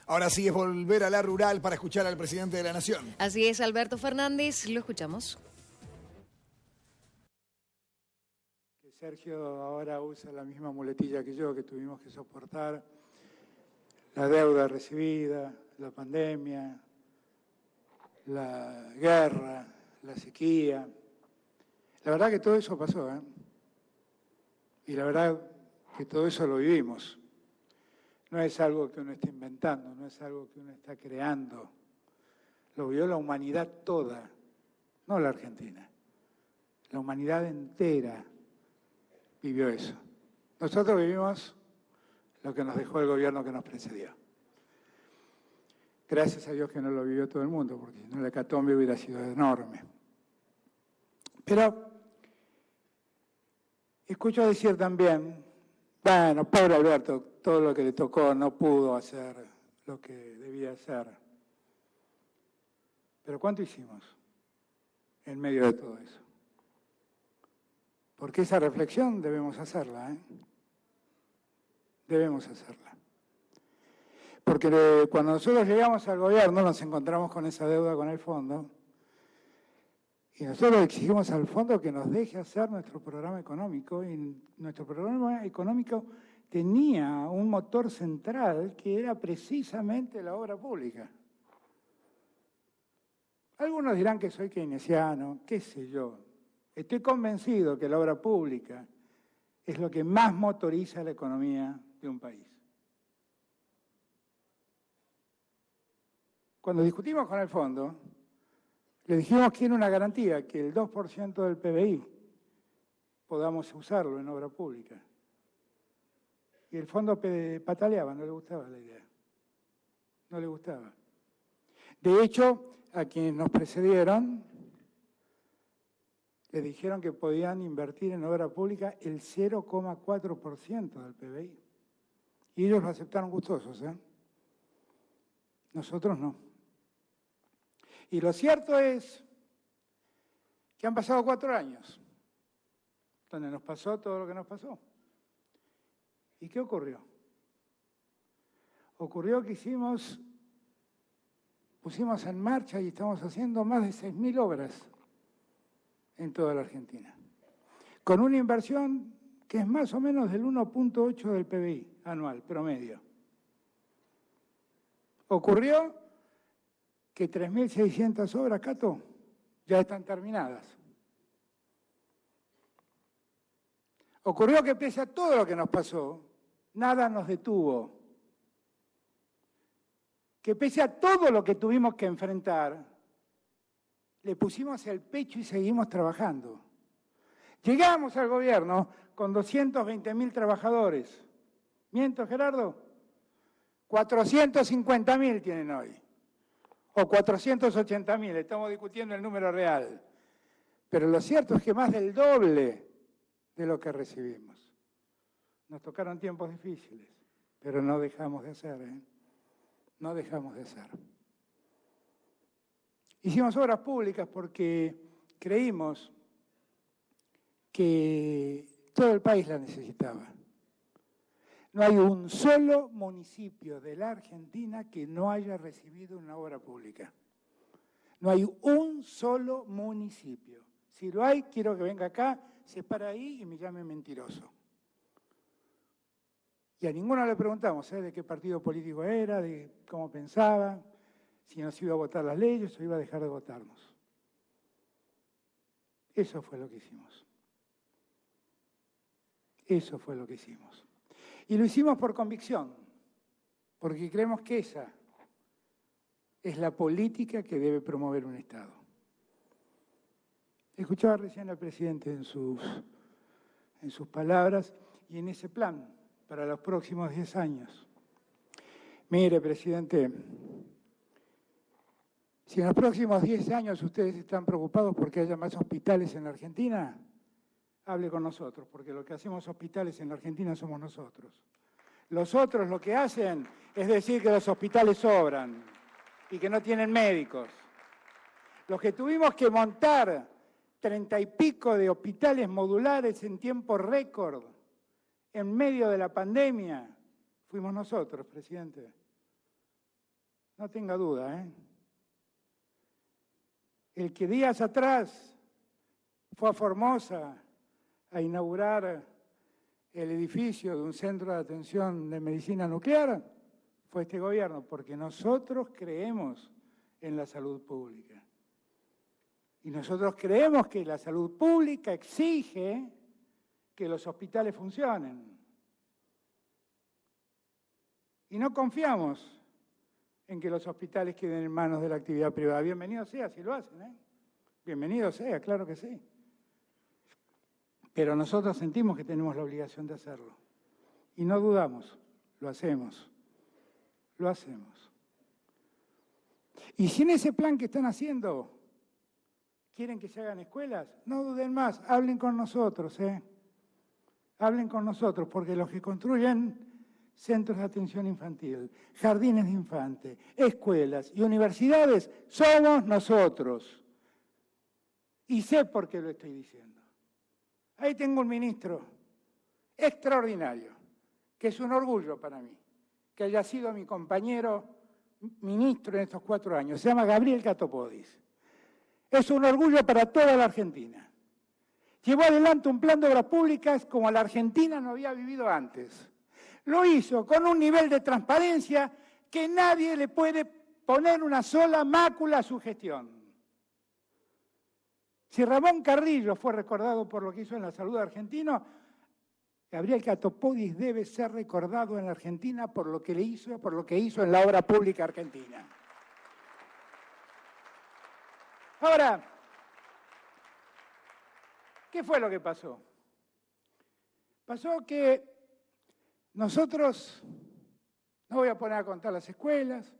Ahora sí es volver a la rural para escuchar al presidente de la Nación. Así es, Alberto Fernández, lo escuchamos. Que Sergio ahora usa la misma muletilla que yo, que tuvimos que soportar la deuda recibida, la pandemia, la guerra, la sequía. La verdad que todo eso pasó, ¿eh? Y la verdad que todo eso lo vivimos. No es algo que uno está inventando, no es algo que uno está creando. Lo vivió la humanidad toda, no la Argentina. La humanidad entera vivió eso. Nosotros vivimos lo que nos dejó el gobierno que nos precedió. Gracias a Dios que no lo vivió todo el mundo, porque si no la hecatombe hubiera sido enorme. Pero escucho decir también, bueno, pobre Alberto, todo lo que le tocó no pudo hacer lo que debía hacer. Pero ¿cuánto hicimos en medio de todo eso? Porque esa reflexión debemos hacerla, ¿eh? Debemos hacerla. Porque cuando nosotros llegamos al gobierno nos encontramos con esa deuda con el fondo y nosotros exigimos al fondo que nos deje hacer nuestro programa económico y nuestro programa económico tenía un motor central que era precisamente la obra pública. Algunos dirán que soy keynesiano, qué sé yo. Estoy convencido que la obra pública es lo que más motoriza la economía de un país. Cuando discutimos con el fondo, le dijimos que era una garantía, que el 2% del PBI podamos usarlo en obra pública. Y el fondo pataleaba, no le gustaba la idea. No le gustaba. De hecho, a quienes nos precedieron, le dijeron que podían invertir en obra pública el 0,4% del PBI. Y ellos lo aceptaron gustosos, ¿eh? Nosotros no. Y lo cierto es que han pasado 4 años, donde nos pasó todo lo que nos pasó. ¿Y qué ocurrió? Ocurrió que pusimos en marcha y estamos haciendo más de 6.000 obras en toda la Argentina, con una inversión que es más o menos del 1,8 del PBI anual, promedio. Ocurrió que 3.600 obras, Cato, ya están terminadas. Ocurrió que pese a todo lo que nos pasó, nada nos detuvo. Que pese a todo lo que tuvimos que enfrentar, le pusimos el pecho y seguimos trabajando. Llegamos al gobierno con 220.000 trabajadores. ¿Miento, Gerardo? 450.000 tienen hoy. O 480.000, estamos discutiendo el número real. Pero lo cierto es que más del doble de lo que recibimos. Nos tocaron tiempos difíciles, pero no dejamos de hacer, ¿eh? No dejamos de hacer. Hicimos obras públicas porque creímos que todo el país la necesitaba. No hay un solo municipio de la Argentina que no haya recibido una obra pública. No hay un solo municipio. Si lo hay, quiero que venga acá, se para ahí y me llame mentiroso. Y a ninguno le preguntamos de qué partido político era, de cómo pensaba, si nos iba a votar las leyes o iba a dejar de votarnos. Eso fue lo que hicimos. Eso fue lo que hicimos. Y lo hicimos por convicción, porque creemos que esa es la política que debe promover un Estado. Escuchaba recién al presidente en sus palabras y en ese plan para los próximos 10 años. Mire, presidente, si en los próximos 10 años ustedes están preocupados porque haya más hospitales en la Argentina, hable con nosotros, porque lo que hacemos hospitales en la Argentina somos nosotros. Los otros lo que hacen es decir que los hospitales sobran y que no tienen médicos. Los que tuvimos que montar 30 y pico de hospitales modulares en tiempo récord, en medio de la pandemia, fuimos nosotros, presidente. no tenga duda, ¿eh? El que días atrás fue a Formosa a inaugurar el edificio de un centro de atención de medicina nuclear fue este gobierno, porque nosotros creemos en la salud pública. Y nosotros creemos que la salud pública exige que los hospitales funcionen. Y no confiamos en que los hospitales queden en manos de la actividad privada. Bienvenido sea si lo hacen, ¿eh? Bienvenido sea, claro que sí. Pero nosotros sentimos que tenemos la obligación de hacerlo. Y no dudamos, lo hacemos. Lo hacemos. Y si en ese plan que están haciendo quieren que se hagan escuelas, no duden más, hablen con nosotros, ¿eh? Hablen con nosotros, porque los que construyen centros de atención infantil, jardines de infantes, escuelas y universidades somos nosotros. Y sé por qué lo estoy diciendo. Ahí tengo un ministro extraordinario, que es un orgullo para mí, que haya sido mi compañero ministro en estos 4 años. Se llama Gabriel Catopodis. Es un orgullo para toda la Argentina. Llevó adelante un plan de obras públicas como la Argentina no había vivido antes. Lo hizo con un nivel de transparencia que nadie le puede poner una sola mácula a su gestión. Si Ramón Carrillo fue recordado por lo que hizo en la salud argentina, Gabriel Catopodis debe ser recordado en la Argentina por lo que le hizo, por lo que hizo en la obra pública argentina. Ahora, ¿qué fue lo que pasó? Pasó que nosotros, no voy a poner a contar las escuelas,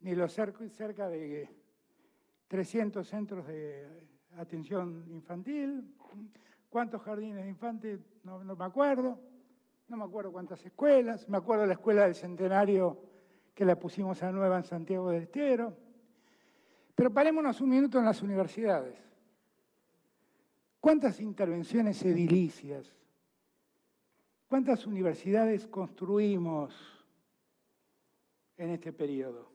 ni los cerca de 300 centros de atención infantil, cuántos jardines de infantes, no me acuerdo, no me acuerdo cuántas escuelas, me acuerdo de la escuela del Centenario que la pusimos a nueva en Santiago del Estero. Pero parémonos un minuto en las universidades. ¿Cuántas intervenciones edilicias? ¿Cuántas universidades construimos en este periodo?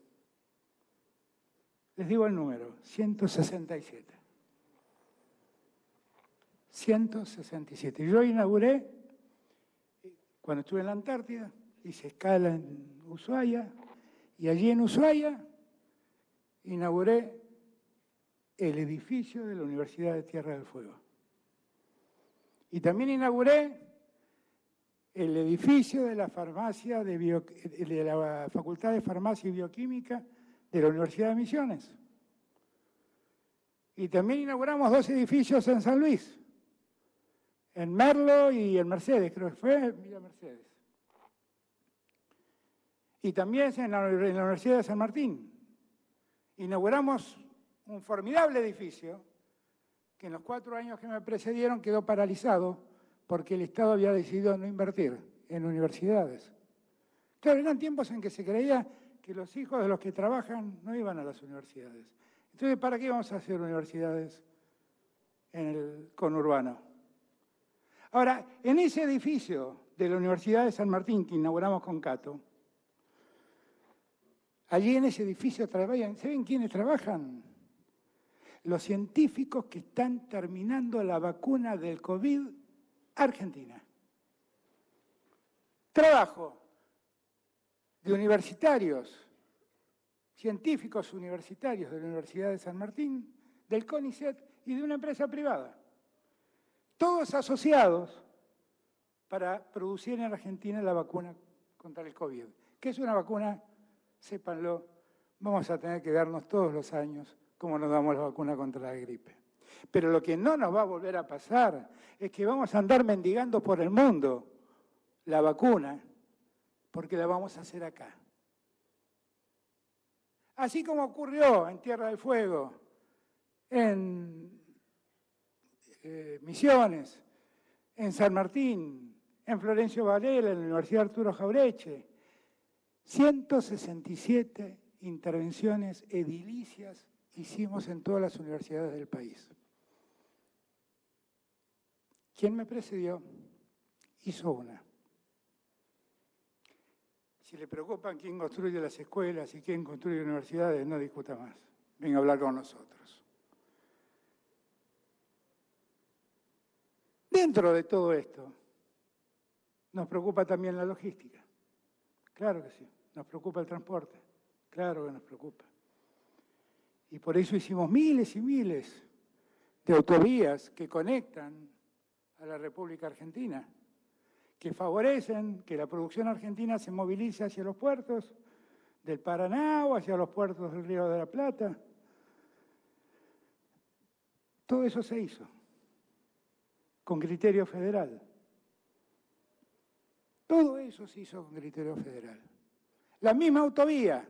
Les digo el número, 167. 167. Yo inauguré, cuando estuve en la Antártida, hice escala en Ushuaia, y allí en Ushuaia inauguré el edificio de la Universidad de Tierra del Fuego. Y también inauguré el edificio de la farmacia de la Facultad de Farmacia y Bioquímica de la Universidad de Misiones. Y también inauguramos 2 edificios en San Luis, en Merlo y en Mercedes, creo que fue, Villa Mercedes. Y también en la Universidad de San Martín. Inauguramos un formidable edificio que en los 4 años que me precedieron quedó paralizado porque el Estado había decidido no invertir en universidades. Claro, eran tiempos en que se creía que los hijos de los que trabajan no iban a las universidades. Entonces, ¿para qué vamos a hacer universidades en el conurbano? Ahora, en ese edificio de la Universidad de San Martín que inauguramos con Cato, allí en ese edificio trabajan, ¿saben quiénes trabajan? Los científicos que están terminando la vacuna del COVID argentina. Trabajo de universitarios, científicos universitarios de la Universidad de San Martín, del CONICET y de una empresa privada. Todos asociados para producir en Argentina la vacuna contra el COVID. ¿Qué es una vacuna? Sépanlo, vamos a tener que darnos todos los años como nos damos la vacuna contra la gripe. Pero lo que no nos va a volver a pasar es que vamos a andar mendigando por el mundo la vacuna porque la vamos a hacer acá. Así como ocurrió en Tierra del Fuego, en Misiones, en San Martín, en Florencio Varela, en la Universidad Arturo Jaureche, 167 intervenciones edilicias hicimos en todas las universidades del país. ¿Quién me precedió? Hizo una. Si le preocupan quién construye las escuelas y quién construye universidades, no discuta más. Venga a hablar con nosotros. Dentro de todo esto, nos preocupa también la logística. Claro que sí. Nos preocupa el transporte. Claro que nos preocupa. Y por eso hicimos miles y miles de autovías que conectan a la República Argentina, que favorecen que la producción argentina se movilice hacia los puertos del Paraná o hacia los puertos del Río de la Plata. Todo eso se hizo con criterio federal. Todo eso se hizo con criterio federal. La misma autovía,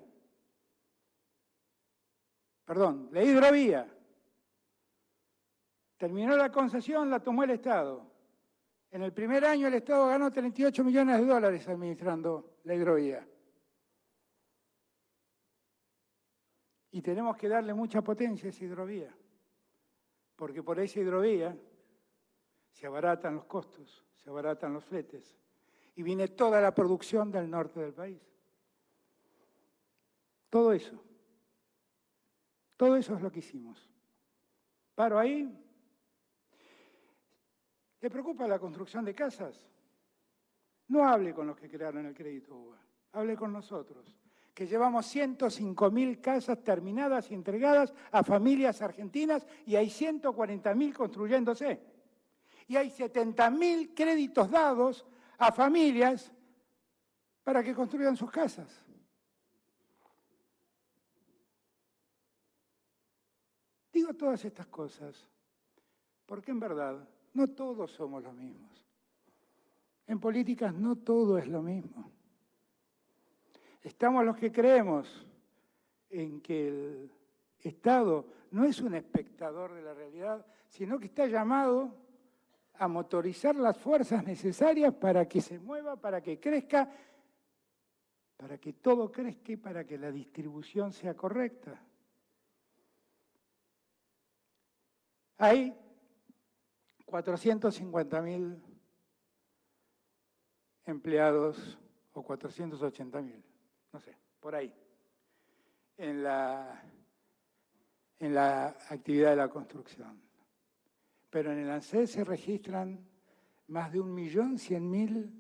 la hidrovía, terminó la concesión, la tomó el Estado. En el primer año el Estado ganó 38 millones de dólares administrando la hidrovía. Y tenemos que darle mucha potencia a esa hidrovía, porque por esa hidrovía se abaratan los costos, se abaratan los fletes, y viene toda la producción del norte del país. Todo eso es lo que hicimos. Paro ahí. ¿Le preocupa la construcción de casas? No hable con los que crearon el crédito UBA, hable con nosotros, que llevamos 105.000 casas terminadas y entregadas a familias argentinas y hay 140.000 construyéndose. Y hay 70.000 créditos dados a familias para que construyan sus casas. Digo todas estas cosas porque en verdad no todos somos los mismos. En políticas no todo es lo mismo. Estamos los que creemos en que el Estado no es un espectador de la realidad, sino que está llamado a motorizar las fuerzas necesarias para que se mueva, para que crezca, para que todo crezca y para que la distribución sea correcta. Hay 450.000 empleados o 480.000, no sé, por ahí, en la actividad de la construcción. Pero en el ANSES se registran más de 1.100.000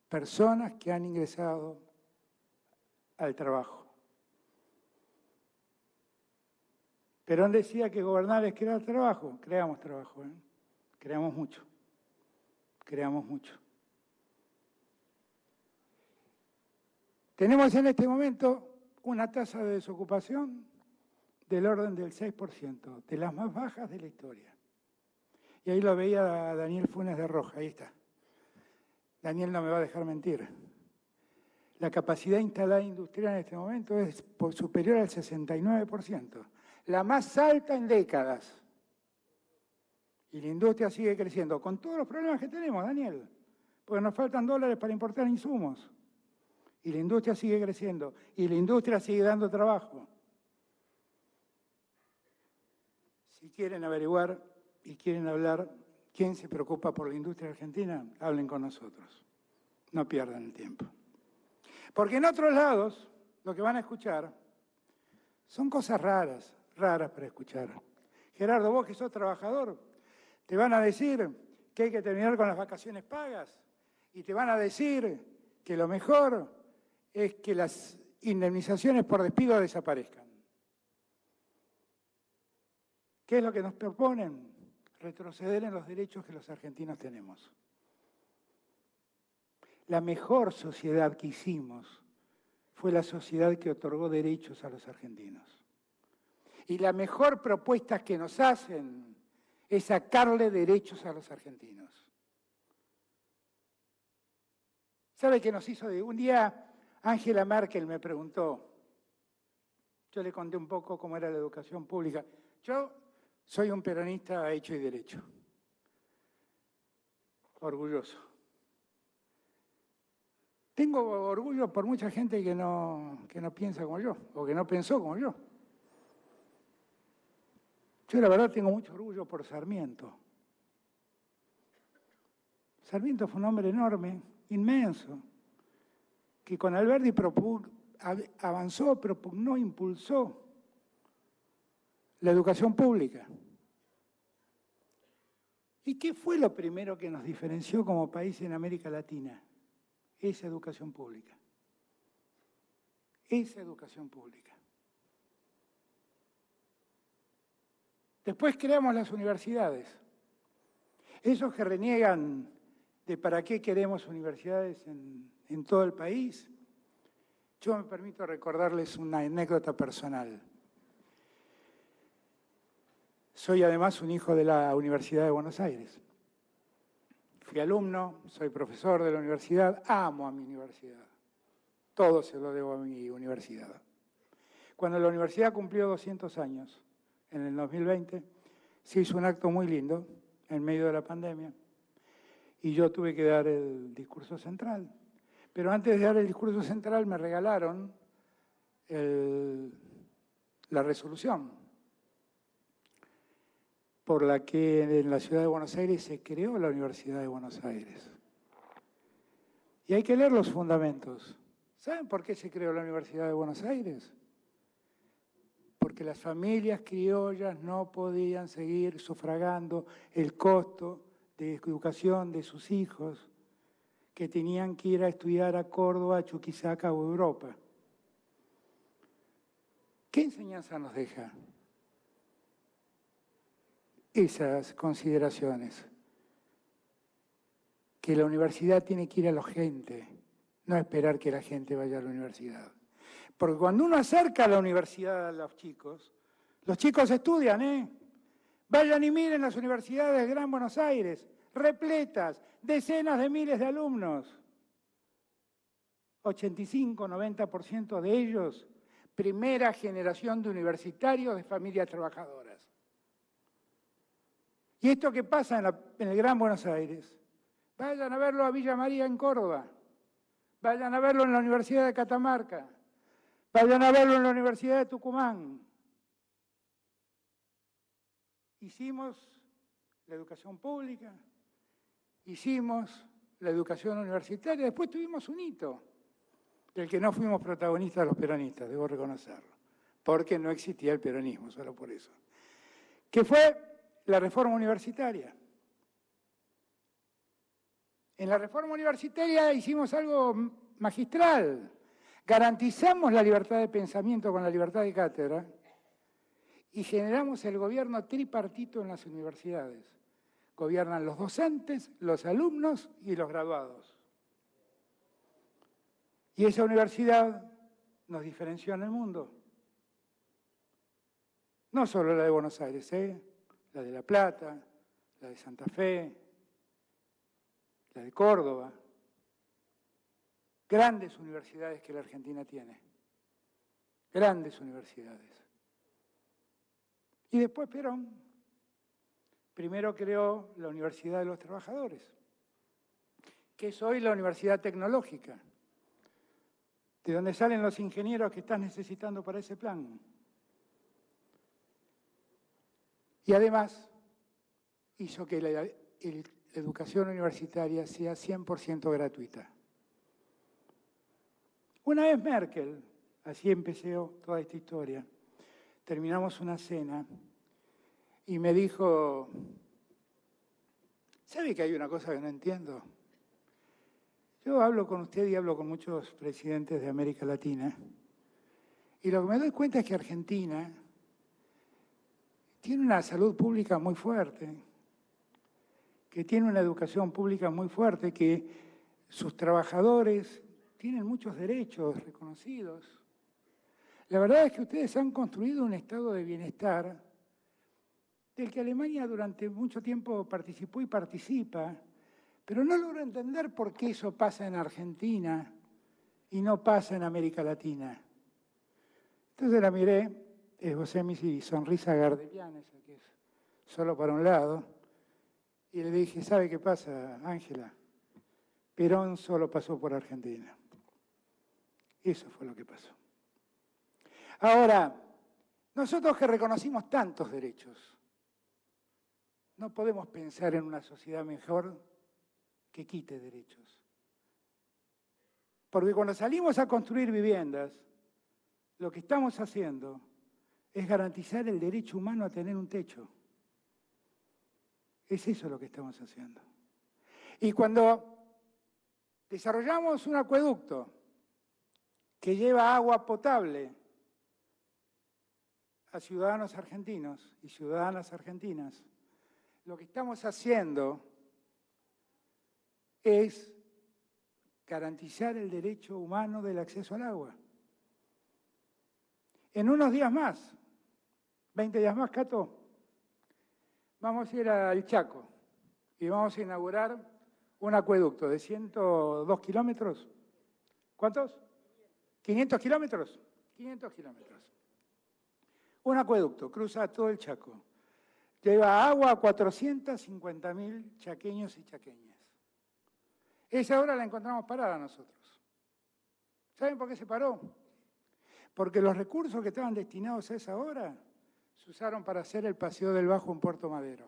personas que han ingresado al trabajo. Perón decía que gobernar es crear trabajo. Creamos trabajo, ¿eh? Creamos mucho. Creamos mucho. Tenemos en este momento una tasa de desocupación del orden del 6%, de las más bajas de la historia. Y ahí lo veía Daniel Funes de Roja, ahí está. Daniel no me va a dejar mentir. La capacidad instalada industrial en este momento es superior al 69%, la más alta en décadas. Y la industria sigue creciendo, con todos los problemas que tenemos, Daniel, porque nos faltan dólares para importar insumos. Y la industria sigue creciendo, y la industria sigue dando trabajo. Si quieren averiguar y quieren hablar quién se preocupa por la industria argentina, hablen con nosotros. No pierdan el tiempo. Porque en otros lados, lo que van a escuchar son cosas raras para escuchar. Gerardo, vos que sos trabajador, te van a decir que hay que terminar con las vacaciones pagas y te van a decir que lo mejor es que las indemnizaciones por despido desaparezcan. ¿Qué es lo que nos proponen? Retroceder en los derechos que los argentinos tenemos. La mejor sociedad que hicimos fue la sociedad que otorgó derechos a los argentinos. Y la mejor propuesta que nos hacen es sacarle derechos a los argentinos. ¿Sabe qué nos hizo? Un día Angela Merkel me preguntó, yo le conté un poco cómo era la educación pública. Yo soy un peronista hecho y derecho, orgulloso. Tengo orgullo por mucha gente que no piensa como yo, o que no pensó como yo. Yo la verdad tengo mucho orgullo por Sarmiento. Sarmiento fue un hombre enorme, inmenso, que con Alberti avanzó, propugnó, impulsó la educación pública. ¿Y qué fue lo primero que nos diferenció como país en América Latina? Esa educación pública. Esa educación pública. Después creamos las universidades. Esos que reniegan de para qué queremos universidades en todo el país, yo me permito recordarles una anécdota personal. Soy además un hijo de la Universidad de Buenos Aires. Fui alumno, soy profesor de la universidad, amo a mi universidad. Todo se lo debo a mi universidad. Cuando la universidad cumplió 200 años, en el 2020, se hizo un acto muy lindo, en medio de la pandemia, y yo tuve que dar el discurso central. Pero antes de dar el discurso central me regalaron la resolución por la que en la ciudad de Buenos Aires se creó la Universidad de Buenos Aires. Y hay que leer los fundamentos. ¿Saben por qué se creó la Universidad de Buenos Aires? Porque las familias criollas no podían seguir sufragando el costo de educación de sus hijos, que tenían que ir a estudiar a Córdoba, a Chuquisaca o Europa. ¿Qué enseñanza nos deja esas consideraciones? Que la universidad tiene que ir a la gente, no esperar que la gente vaya a la universidad. Porque cuando uno acerca a la universidad a los chicos estudian, ¿eh? Vayan y miren las universidades del Gran Buenos Aires, repletas, decenas de miles de alumnos. 85-90% de ellos, primera generación de universitarios de familias trabajadoras. ¿Y esto qué pasa en el Gran Buenos Aires? Vayan a verlo a Villa María en Córdoba, vayan a verlo en la Universidad de Catamarca, vayan a verlo en la Universidad de Tucumán. Hicimos la educación pública, hicimos la educación universitaria, después tuvimos un hito, del que no fuimos protagonistas los peronistas, debo reconocerlo, porque no existía el peronismo, solo por eso, que fue la reforma universitaria. En la reforma universitaria hicimos algo magistral, garantizamos la libertad de pensamiento con la libertad de cátedra y generamos el gobierno tripartito en las universidades. Gobiernan los docentes, los alumnos y los graduados. Y esa universidad nos diferenció en el mundo. No solo la de Buenos Aires, la de La Plata, la de Santa Fe, la de Córdoba. Grandes universidades que la Argentina tiene. Grandes universidades. Y después Perón primero creó la Universidad de los Trabajadores, que es hoy la Universidad Tecnológica, de donde salen los ingenieros que estás necesitando para ese plan. Y además hizo que la educación universitaria sea 100% gratuita. Una vez Merkel, así empezó toda esta historia, terminamos una cena y me dijo, ¿sabe que hay una cosa que no entiendo? Yo hablo con usted y hablo con muchos presidentes de América Latina y lo que me doy cuenta es que Argentina tiene una salud pública muy fuerte, que tiene una educación pública muy fuerte, que sus trabajadores tienen muchos derechos reconocidos. La verdad es que ustedes han construido un estado de bienestar del que Alemania durante mucho tiempo participó y participa, pero no logro entender por qué eso pasa en Argentina y no pasa en América Latina. Entonces la miré, esbocé mi sonrisa gardeliana, esa que es solo para un lado, y le dije, ¿sabe qué pasa, Ángela? Perón solo pasó por Argentina. Eso fue lo que pasó. Ahora, nosotros que reconocimos tantos derechos, no podemos pensar en una sociedad mejor que quite derechos. Porque cuando salimos a construir viviendas, lo que estamos haciendo es garantizar el derecho humano a tener un techo. Es eso lo que estamos haciendo. Y cuando desarrollamos un acueducto que lleva agua potable a ciudadanos argentinos y ciudadanas argentinas, lo que estamos haciendo es garantizar el derecho humano del acceso al agua. En unos días más, 20 días más, Cato, vamos a ir al Chaco y vamos a inaugurar un acueducto de 102 kilómetros. ¿Cuántos? 500 kilómetros. 500 kilómetros. Un acueducto, cruza todo el Chaco. Lleva agua a 450.000 chaqueños y chaqueñas. Esa obra la encontramos parada nosotros. ¿Saben por qué se paró? Porque los recursos que estaban destinados a esa obra se usaron para hacer el Paseo del Bajo en Puerto Madero.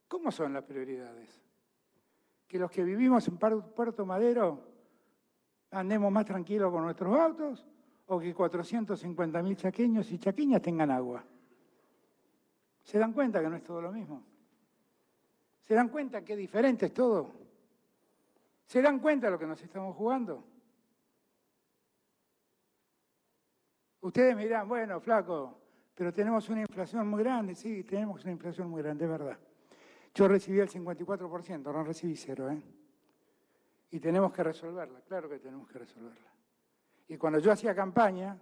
¿Cómo son las prioridades? ¿Que los que vivimos en Puerto Madero andemos más tranquilos con nuestros autos o que 450.000 chaqueños y chaqueñas tengan agua? ¿Se dan cuenta que no es todo lo mismo? ¿Se dan cuenta que diferente es todo? ¿Se dan cuenta de lo que nos estamos jugando? Ustedes me dirán, bueno, flaco, pero tenemos una inflación muy grande. Sí, tenemos una inflación muy grande, es verdad. Yo recibí el 54%, no recibí cero, ¿eh? Y tenemos que resolverla, claro que tenemos que resolverla. Y cuando yo hacía campaña,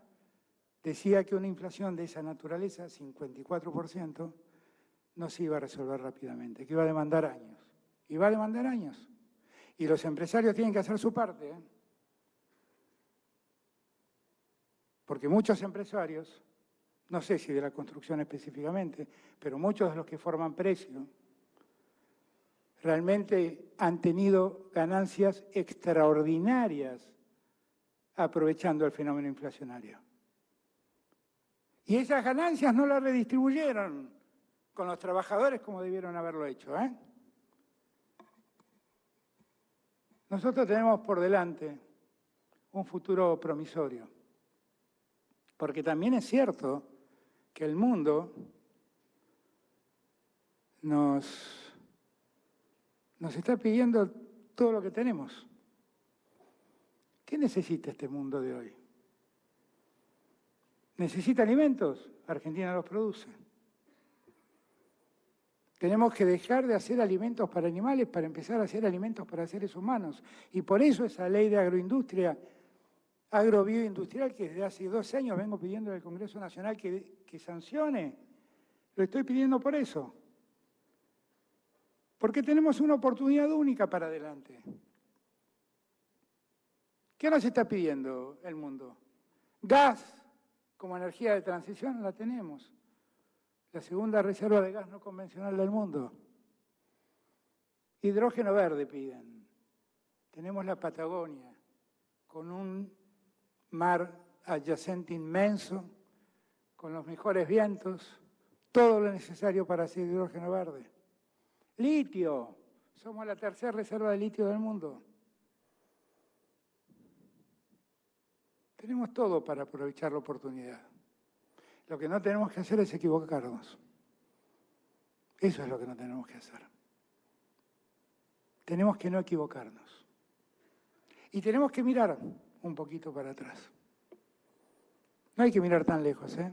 decía que una inflación de esa naturaleza, 54%, no se iba a resolver rápidamente, que iba a demandar años. Y va a demandar años. Y los empresarios tienen que hacer su parte, ¿eh? Porque muchos empresarios, no sé si de la construcción específicamente, pero muchos de los que forman precio, realmente han tenido ganancias extraordinarias aprovechando el fenómeno inflacionario. Y esas ganancias no las redistribuyeron con los trabajadores como debieron haberlo hecho, ¿eh? Nosotros tenemos por delante un futuro promisorio, porque también es cierto que el mundo nos está pidiendo todo lo que tenemos. ¿Qué necesita este mundo de hoy? ¿Necesita alimentos? Argentina los produce. Tenemos que dejar de hacer alimentos para animales para empezar a hacer alimentos para seres humanos. Y por eso esa ley de agroindustria, agrobioindustrial, que desde hace 2 años vengo pidiendo al Congreso Nacional que sancione, lo estoy pidiendo por eso. Porque tenemos una oportunidad única para adelante. ¿Qué nos está pidiendo el mundo? Gas como energía de transición, la tenemos. La segunda reserva de gas no convencional del mundo. Hidrógeno verde piden. Tenemos la Patagonia, con un mar adyacente inmenso, con los mejores vientos, todo lo necesario para hacer hidrógeno verde. Litio, somos la tercera reserva de litio del mundo. Tenemos todo para aprovechar la oportunidad. Lo que no tenemos que hacer es equivocarnos. Eso es lo que no tenemos que hacer. Tenemos que no equivocarnos. Y tenemos que mirar un poquito para atrás. No hay que mirar tan lejos, ¿eh?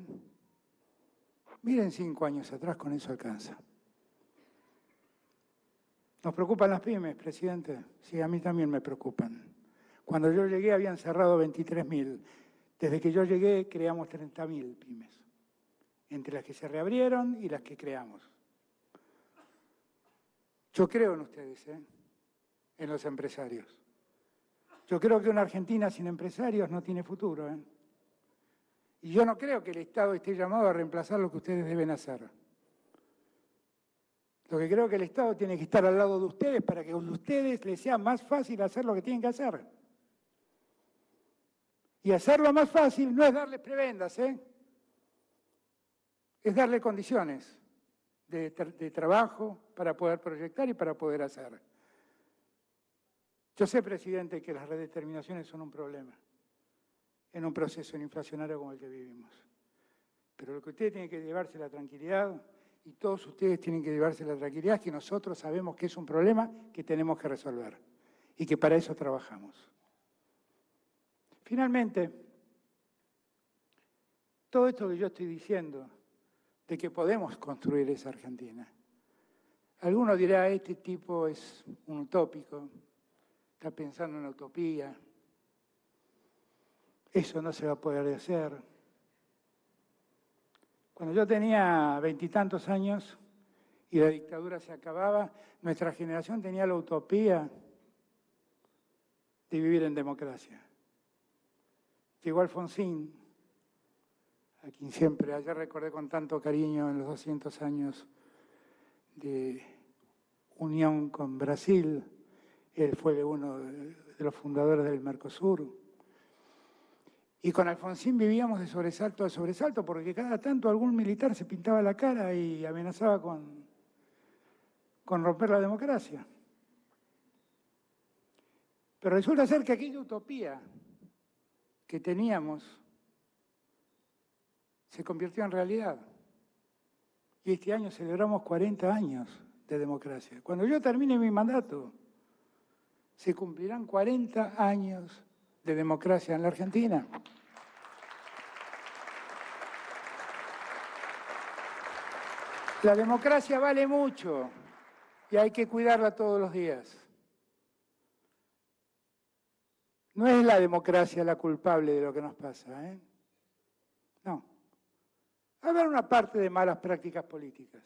Miren 5 años atrás, con eso alcanza. ¿Nos preocupan las pymes, presidente? Sí, a mí también me preocupan. Cuando yo llegué habían cerrado 23.000. Desde que yo llegué creamos 30.000 pymes. Entre las que se reabrieron y las que creamos. Yo creo en ustedes, en los empresarios. Yo creo que una Argentina sin empresarios no tiene futuro. Y yo no creo que el Estado esté llamado a reemplazar lo que ustedes deben hacer. Lo que creo que el Estado tiene que estar al lado de ustedes para que a ustedes les sea más fácil hacer lo que tienen que hacer. Y hacerlo más fácil no es darles prebendas, es darle condiciones de trabajo para poder proyectar y para poder hacer. Yo sé, presidente, que las redeterminaciones son un problema en un proceso inflacionario como el que vivimos. Pero lo que usted tiene que llevarse la tranquilidad, y todos ustedes tienen que llevarse la tranquilidad, es que nosotros sabemos que es un problema que tenemos que resolver y que para eso trabajamos. Finalmente, todo esto que yo estoy diciendo, de que podemos construir esa Argentina. Alguno dirá, este tipo es un utópico, está pensando en la utopía, eso no se va a poder hacer. Cuando yo tenía 20 y tantos años y la dictadura se acababa, nuestra generación tenía la utopía de vivir en democracia. Llegó Alfonsín, a quien siempre ayer recordé con tanto cariño en los 200 años de unión con Brasil. Él fue uno de los fundadores del Mercosur. Y con Alfonsín vivíamos de sobresalto a sobresalto, porque cada tanto algún militar se pintaba la cara y amenazaba con romper la democracia. Pero resulta ser que aquella utopía que teníamos se convirtió en realidad. Y este año celebramos 40 años de democracia. Cuando yo termine mi mandato, se cumplirán 40 años de democracia en la Argentina. La democracia vale mucho y hay que cuidarla todos los días. No es la democracia la culpable de lo que nos pasa, ¿eh? No. Habrá una parte de malas prácticas políticas.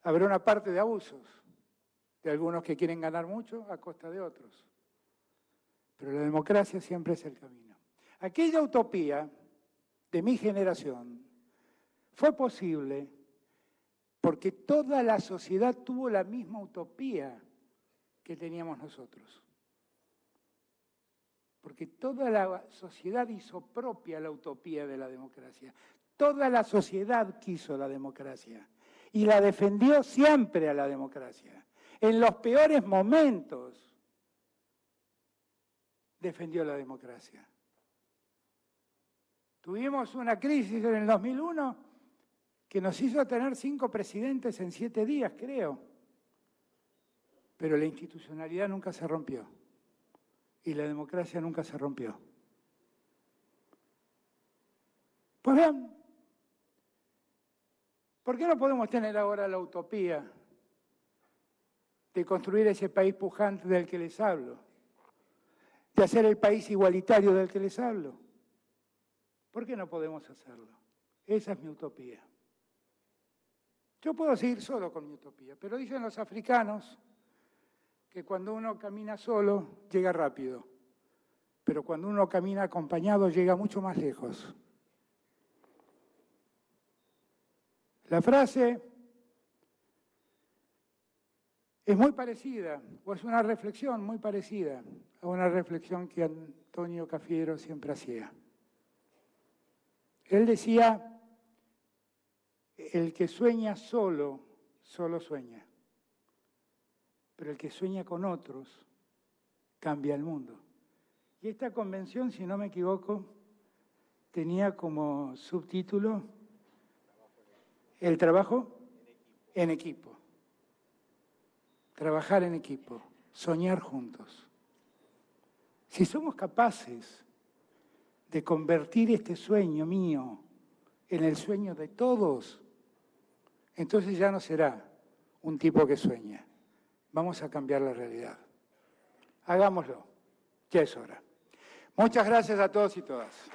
Habrá una parte de abusos, de algunos que quieren ganar mucho a costa de otros. Pero la democracia siempre es el camino. Aquella utopía de mi generación fue posible porque toda la sociedad tuvo la misma utopía que teníamos nosotros. Porque toda la sociedad hizo propia la utopía de la democracia. Toda la sociedad quiso la democracia y la defendió siempre a la democracia. En los peores momentos defendió la democracia. Tuvimos una crisis en el 2001 que nos hizo tener 5 presidentes en 7 días, creo. Pero la institucionalidad nunca se rompió. Y la democracia nunca se rompió. Pues bien, ¿por qué no podemos tener ahora la utopía de construir ese país pujante del que les hablo? De hacer el país igualitario del que les hablo. ¿Por qué no podemos hacerlo? Esa es mi utopía. Yo puedo seguir solo con mi utopía, pero dicen los africanos que cuando uno camina solo, llega rápido. Pero cuando uno camina acompañado, llega mucho más lejos. La frase es muy parecida, o es una reflexión muy parecida a una reflexión que Antonio Cafiero siempre hacía. Él decía, el que sueña solo, solo sueña. Pero el que sueña con otros, cambia el mundo. Y esta convención, si no me equivoco, tenía como subtítulo el trabajo en equipo. Trabajar en equipo, soñar juntos. Si somos capaces de convertir este sueño mío en el sueño de todos, entonces ya no será un tipo que sueña. Vamos a cambiar la realidad. Hagámoslo. Ya es hora. Muchas gracias a todos y todas.